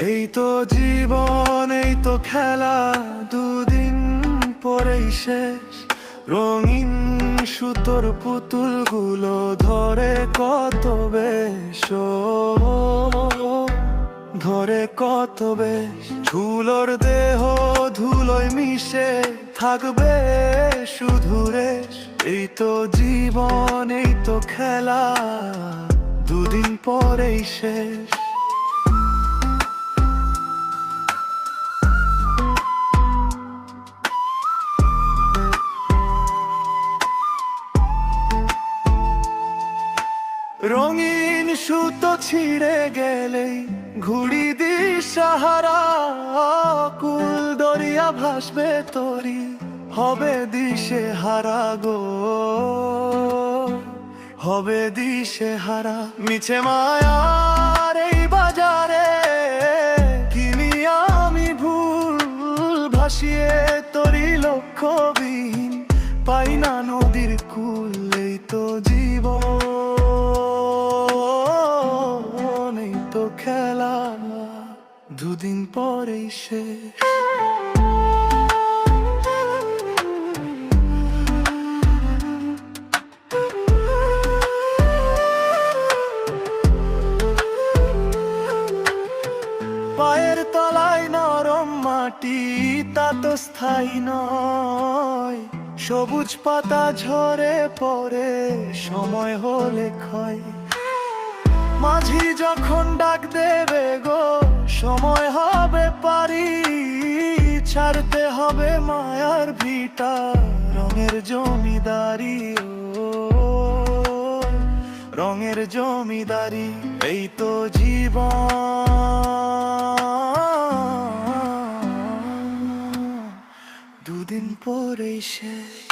এই তো জীবন, এই তো খেলা, দুদিন পরেই শেষ। রঙিন সুতোর পুতুলগুলো ধরে কত বেশ, ধরে কত বেশ। ধুলোর দেহ ধুলোয় মিশে থাকবে শুধু রেশ। এই তো জীবন, এই তো খেলা, দুদিন পরেই শেষ। রঙিন সুতো ছিঁড়ে গেলেই ঘুড়ি দিশাহারা, কুল দরিয়া ভাসবে তরি হবে দিশে হারা গো, হবে দিশে হারা। মিছে মায়ার এই বাজারে কিনি আমি ভুল, ভাসিয়ে তরি লক্ষ্যবিহীন পাই না নদীর কুল। এই তো জীবন, এই তো খেলা, দুদিন পরেই শেষ। পায়ের তলায় নরম মাটি, তা তো স্থায়ী নয়। সবুজ পাতা ঝরে পড়ে, সময় হলে ক্ষয়। মাঝি যখন ডাক দেবে গো, সময় হবে পারি। ছাড়তে হবে মায়ার ভিটা, রঙের জমিদারি, রঙের জমিদারি। এই তো জীবন, দুদিন পরেই শেষ।